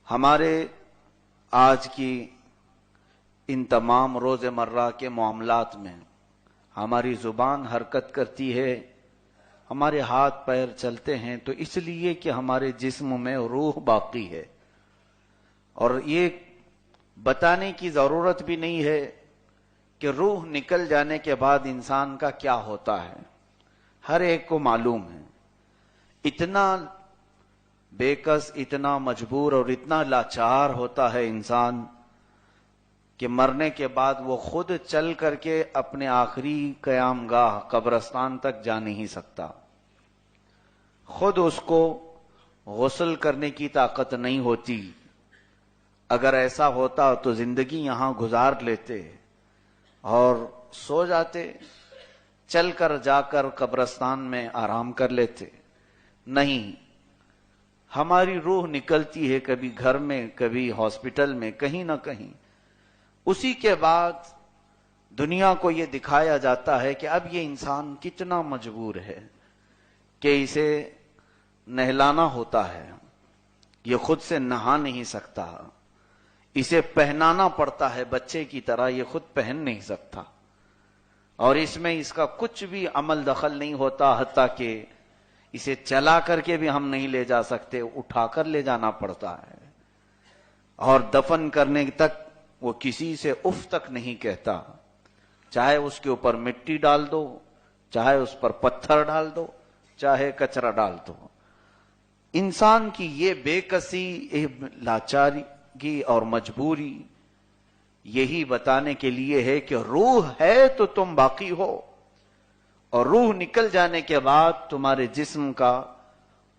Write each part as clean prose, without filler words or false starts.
ہمارے آج کی ان تمام روزمرہ کے معاملات میں ہماری زبان حرکت کرتی ہے، ہمارے ہاتھ پیر چلتے ہیں تو اس لیے کہ ہمارے جسم میں روح باقی ہے، اور یہ بتانے کی ضرورت بھی نہیں ہے کہ روح نکل جانے کے بعد انسان کا کیا ہوتا ہے، ہر ایک کو معلوم ہے۔ اتنا بے کس، اتنا مجبور اور اتنا لاچار ہوتا ہے انسان کہ مرنے کے بعد وہ خود چل کر کے اپنے آخری قیام گاہ قبرستان تک جا نہیں سکتا، خود اس کو غسل کرنے کی طاقت نہیں ہوتی۔ اگر ایسا ہوتا تو زندگی یہاں گزار لیتے اور سو جاتے، چل کر جا کر قبرستان میں آرام کر لیتے۔ نہیں، ہماری روح نکلتی ہے کبھی گھر میں، کبھی ہاسپٹل میں، کہیں نہ کہیں۔ اسی کے بعد دنیا کو یہ دکھایا جاتا ہے کہ اب یہ انسان کتنا مجبور ہے کہ اسے نہلانا ہوتا ہے، یہ خود سے نہا نہیں سکتا، اسے پہنانا پڑتا ہے بچے کی طرح، یہ خود پہن نہیں سکتا، اور اس میں اس کا کچھ بھی عمل دخل نہیں ہوتا، حتیٰ کہ اسے چلا کر کے بھی ہم نہیں لے جا سکتے، اٹھا کر لے جانا پڑتا ہے، اور دفن کرنے تک وہ کسی سے اف تک نہیں کہتا، چاہے اس کے اوپر مٹی ڈال دو، چاہے اس پر پتھر ڈال دو، چاہے کچرا ڈال دو۔ انسان کی یہ بے کسی، لاچاری اور مجبوری یہی بتانے کے لیے ہے کہ روح ہے تو تم باقی ہو، اور روح نکل جانے کے بعد تمہارے جسم کا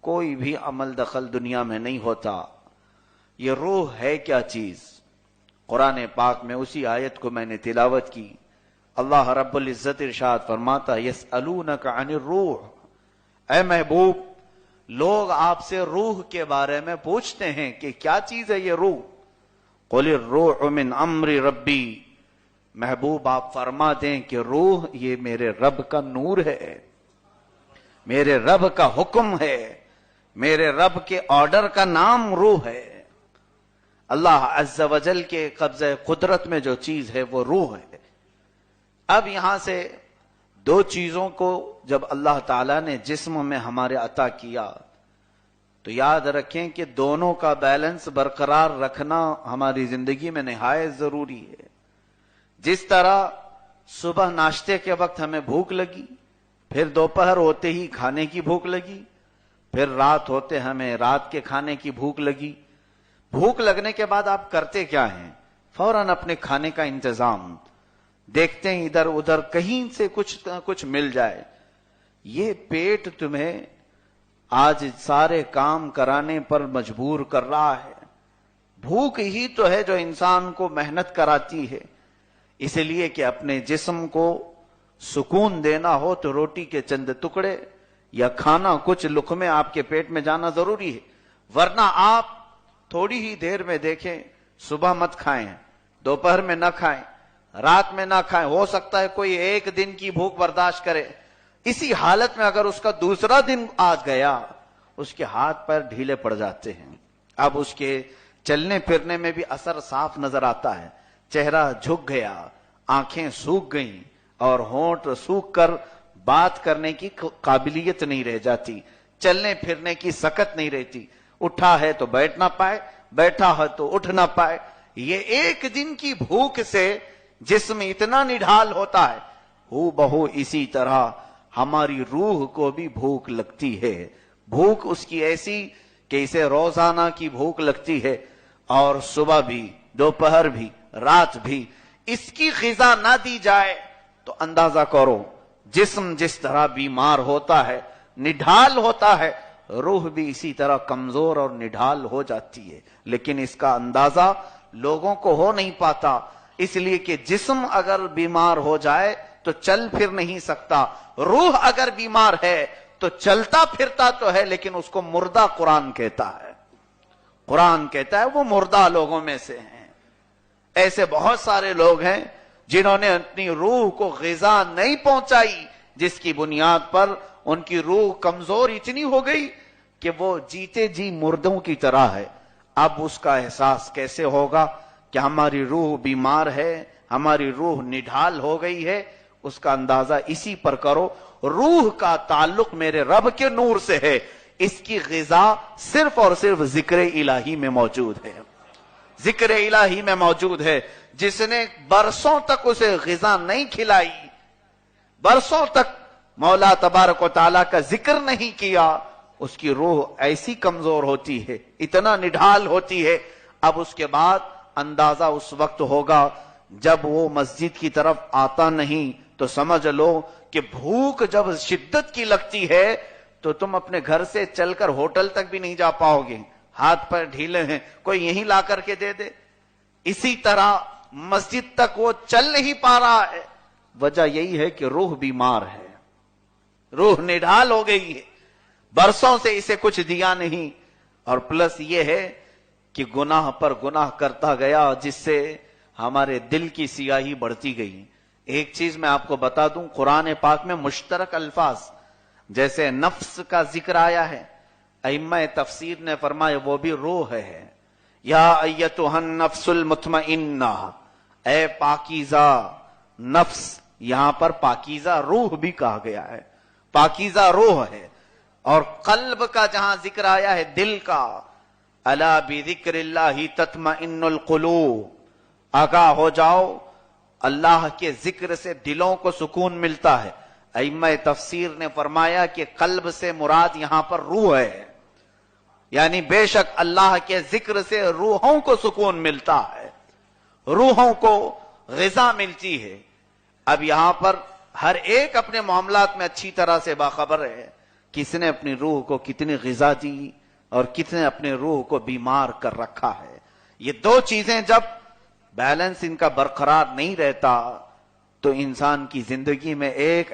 کوئی بھی عمل دخل دنیا میں نہیں ہوتا۔ یہ روح ہے کیا چیز؟ قرآن پاک میں اسی آیت کو میں نے تلاوت کی، اللہ رب العزت ارشاد فرماتا یسألونک عن الروح، اے محبوب لوگ آپ سے روح کے بارے میں پوچھتے ہیں کہ کیا چیز ہے یہ روح؟ قل الروح من امر ربی، محبوب آپ فرما دیں کہ روح یہ میرے رب کا نور ہے، میرے رب کا حکم ہے، میرے رب کے آرڈر کا نام روح ہے۔ اللہ عز و جل کے قبضہ قدرت میں جو چیز ہے وہ روح ہے۔ اب یہاں سے دو چیزوں کو جب اللہ تعالیٰ نے جسم میں ہمارے عطا کیا تو یاد رکھیں کہ دونوں کا بیلنس برقرار رکھنا ہماری زندگی میں نہایت ضروری ہے۔ جس طرح صبح ناشتے کے وقت ہمیں بھوک لگی، پھر دوپہر ہوتے ہی کھانے کی بھوک لگی، پھر رات ہوتے ہمیں رات کے کھانے کی بھوک لگی، بھوک لگنے کے بعد آپ کرتے کیا ہیں؟ فوراً اپنے کھانے کا انتظام، دیکھتے ہیں ادھر ادھر کہیں سے کچھ مل جائے۔ یہ پیٹ تمہیں آج سارے کام کرانے پر مجبور کر رہا ہے، بھوک ہی تو ہے جو انسان کو محنت کراتی ہے۔ اس لیے کہ اپنے جسم کو سکون دینا ہو تو روٹی کے چند ٹکڑے یا کھانا کچھ لقمے آپ کے پیٹ میں جانا ضروری ہے، ورنہ آپ تھوڑی ہی دیر میں دیکھیں، صبح مت کھائیں، دوپہر میں نہ کھائیں، رات میں نہ کھائیں، ہو سکتا ہے کوئی ایک دن کی بھوک برداشت کرے، اسی حالت میں اگر اس کا دوسرا دن آ گیا اس کے ہاتھ پیر ڈھیلے پڑ جاتے ہیں، اب اس کے چلنے پھرنے میں بھی اثر صاف نظر آتا ہے، چہرہ جھک گیا، آنکھیں سوکھ گئیں اور ہونٹ سوکھ کر بات کرنے کی قابلیت نہیں رہ جاتی، چلنے پھرنے کی سکت نہیں رہتی، اٹھا ہے تو بیٹھ نہ پائے، بیٹھا ہے تو اٹھ نہ پائے۔ یہ ایک دن کی بھوک سے جسم اتنا نڈھال ہوتا ہے، ہو بہو اسی طرح ہماری روح کو بھی بھوک لگتی ہے، بھوک اس کی ایسی کہ اسے روزانہ کی بھوک لگتی ہے، اور صبح بھی، دوپہر بھی، رات بھی اس کی غذا نہ دی جائے تو اندازہ کرو جسم جس طرح بیمار ہوتا ہے، نڈھال ہوتا ہے، روح بھی اسی طرح کمزور اور نڈھال ہو جاتی ہے، لیکن اس کا اندازہ لوگوں کو ہو نہیں پاتا، اس لیے کہ جسم اگر بیمار ہو جائے تو چل پھر نہیں سکتا، روح اگر بیمار ہے تو چلتا پھرتا تو ہے لیکن اس کو مردہ قرآن کہتا ہے، قرآن کہتا ہے وہ مردہ لوگوں میں سے ہیں۔ ایسے بہت سارے لوگ ہیں جنہوں نے اپنی روح کو غذا نہیں پہنچائی، جس کی بنیاد پر ان کی روح کمزور اتنی ہو گئی کہ وہ جیتے جی مردوں کی طرح ہے۔ اب اس کا احساس کیسے ہوگا کہ ہماری روح بیمار ہے، ہماری روح نڈھال ہو گئی ہے؟ اس کا اندازہ اسی پر کرو، روح کا تعلق میرے رب کے نور سے ہے، اس کی غذا صرف اور صرف ذکر الہی میں موجود ہے، ذکر الہی میں موجود ہے۔ جس نے برسوں تک اسے غذا نہیں کھلائی، برسوں تک مولا تبارک و تعالیٰ کا ذکر نہیں کیا، اس کی روح ایسی کمزور ہوتی ہے، اتنا نڈھال ہوتی ہے۔ اب اس کے بعد اندازہ اس وقت ہوگا جب وہ مسجد کی طرف آتا نہیں تو سمجھ لو کہ بھوک جب شدت کی لگتی ہے تو تم اپنے گھر سے چل کر ہوٹل تک بھی نہیں جا پاؤ گے، ہاتھ پر ڈھیلے ہیں، کوئی یہیں لا کر کے دے دے۔ اسی طرح مسجد تک وہ چل نہیں پا رہا ہے، وجہ یہی ہے کہ روح بیمار ہے، روح نڈھال ہو گئی ہے، برسوں سے اسے کچھ دیا نہیں، اور پلس یہ ہے کہ گناہ پر گناہ کرتا گیا جس سے ہمارے دل کی سیاہی بڑھتی گئی۔ ایک چیز میں آپ کو بتا دوں، قرآن پاک میں مشترک الفاظ جیسے نفس کا ذکر آیا ہے، ائمہ تفسیر نے فرمایا وہ بھی روح ہے۔ یا ایتھا النفس المطمئنہ، اے پاکیزہ نفس، یہاں پر پاکیزہ روح بھی کہا گیا ہے، پاکیزہ روح ہے۔ اور قلب کا جہاں ذکر آیا ہے، دل کا، الا بذکر اللہ تطمئن القلوب، آگاہ ہو جاؤ اللہ کے ذکر سے دلوں کو سکون ملتا ہے۔ ائمہ تفسیر نے فرمایا کہ قلب سے مراد یہاں پر روح ہے، یعنی بے شک اللہ کے ذکر سے روحوں کو سکون ملتا ہے، روحوں کو غذا ملتی ہے۔ اب یہاں پر ہر ایک اپنے معاملات میں اچھی طرح سے باخبر ہے، کس نے اپنی روح کو کتنی غذا دی اور کتنے اپنے روح کو بیمار کر رکھا ہے۔ یہ دو چیزیں جب بیلنس ان کا برقرار نہیں رہتا تو انسان کی زندگی میں ایک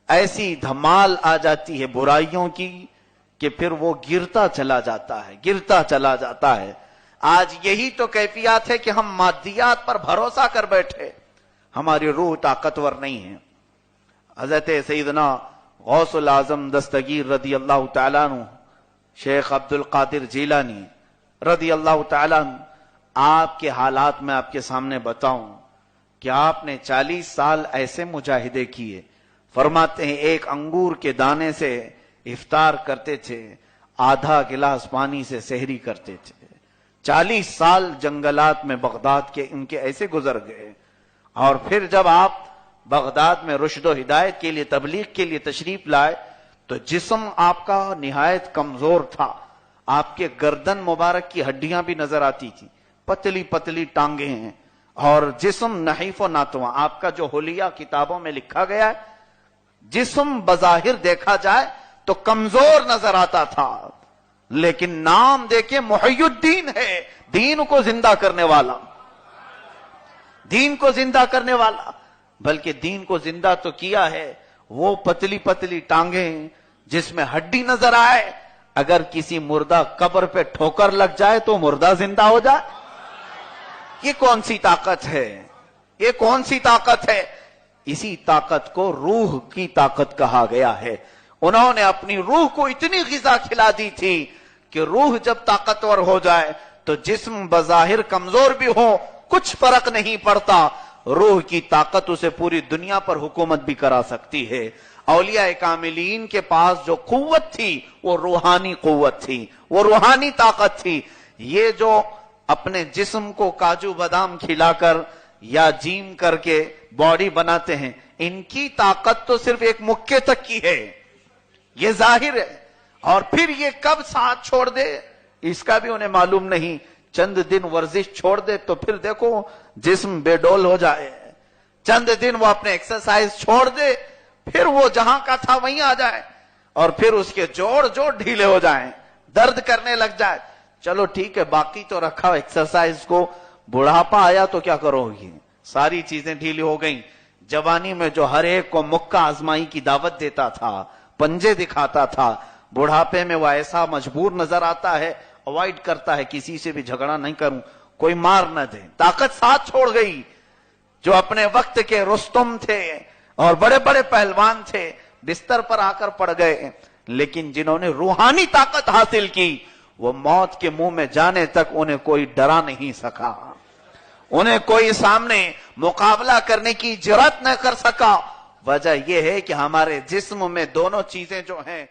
ایسی دھمال آ جاتی ہے برائیوں کی کہ پھر وہ گرتا چلا جاتا ہے، گرتا چلا جاتا ہے۔ آج یہی تو کیفیات ہے کہ ہم مادیات پر بھروسہ کر بیٹھے، ہماری روح طاقتور نہیں ہے۔ حضرت سیدنا غوث العظم دستگیر رضی اللہ تعالیٰ عنہ، شیخ عبد القادر جیلانی رضی اللہ تعالیٰ عنہ، آپ کے حالات میں آپ کے سامنے بتاؤں کہ آپ نے 40 سال ایسے مجاہدے کیے۔ فرماتے ہیں ایک انگور کے دانے سے افطار کرتے تھے، آدھا گلاس پانی سے سحری کرتے تھے۔ 40 سال جنگلات میں بغداد کے ان کے ایسے گزر گئے، اور پھر جب آپ بغداد میں رشد و ہدایت کے لیے، تبلیغ کے لیے تشریف لائے تو جسم آپ کا نہایت کمزور تھا، آپ کے گردن مبارک کی ہڈیاں بھی نظر آتی تھی، پتلی پتلی ٹانگیں ہیں، اور جسم نحیف و ناتواں۔ آپ کا جو حلیہ کتابوں میں لکھا گیا ہے، جسم بظاہر دیکھا جائے تو کمزور نظر آتا تھا، لیکن نام دیکھے محی الدین ہے، دین کو زندہ کرنے والا، دین کو زندہ کرنے والا۔ بلکہ دین کو زندہ تو کیا ہے، وہ پتلی پتلی ٹانگیں جس میں ہڈی نظر آئے، اگر کسی مردہ قبر پہ ٹھوکر لگ جائے تو مردہ زندہ ہو جائے۔ یہ کون سی طاقت ہے، یہ کون سی طاقت ہے؟ اسی طاقت کو روح کی طاقت کہا گیا ہے۔ انہوں نے اپنی روح کو اتنی غذا کھلا دی تھی کہ روح جب طاقتور ہو جائے تو جسم بظاہر کمزور بھی ہو کچھ فرق نہیں پڑتا، روح کی طاقت اسے پوری دنیا پر حکومت بھی کرا سکتی ہے۔ اولیاء کاملین کے پاس جو قوت تھی وہ روحانی قوت تھی، وہ روحانی طاقت تھی۔ یہ جو اپنے جسم کو کاجو بادام کھلا کر یا جیم کر کے باڈی بناتے ہیں، ان کی طاقت تو صرف ایک مکے تک کی ہے، یہ ظاہر ہے، اور پھر یہ کب ساتھ چھوڑ دے اس کا بھی انہیں معلوم نہیں۔ چند دن ورزش چھوڑ دے تو پھر دیکھو جسم بے ڈول ہو جائے، چند دن وہ اپنے ایکسرسائز چھوڑ دے پھر وہ جہاں کا تھا وہیں آ جائے، اور پھر اس کے جوڑ ڈھیلے ہو جائیں، درد کرنے لگ جائے۔ چلو ٹھیک ہے، باقی تو رکھا ایکسرسائز کو، بڑھاپا آیا تو کیا کرو گی، ساری چیزیں ڈھیلی ہو گئیں۔ جوانی میں جو ہر ایک کو مکہ آزمائی کی دعوت دیتا تھا، پنجے دکھاتا تھا، بڑھاپے میں وہ ایسا مجبور نظر آتا ہے، اوائڈ کرتا ہے، کسی سے بھی جھگڑا نہیں کروں، کوئی مار نہ دے، طاقت ساتھ چھوڑ گئی۔ جو اپنے وقت کے رستم تھے اور بڑے بڑے پہلوان تھے، بستر پر آ کر پڑ گئے، لیکن جنہوں نے روحانی طاقت حاصل کی وہ موت کے منہ میں جانے تک انہیں کوئی ڈرا نہیں سکا، انہیں کوئی سامنے مقابلہ کرنے کی جرات نہ کر سکا۔ وجہ یہ ہے کہ ہمارے جسم میں دونوں چیزیں جو ہیں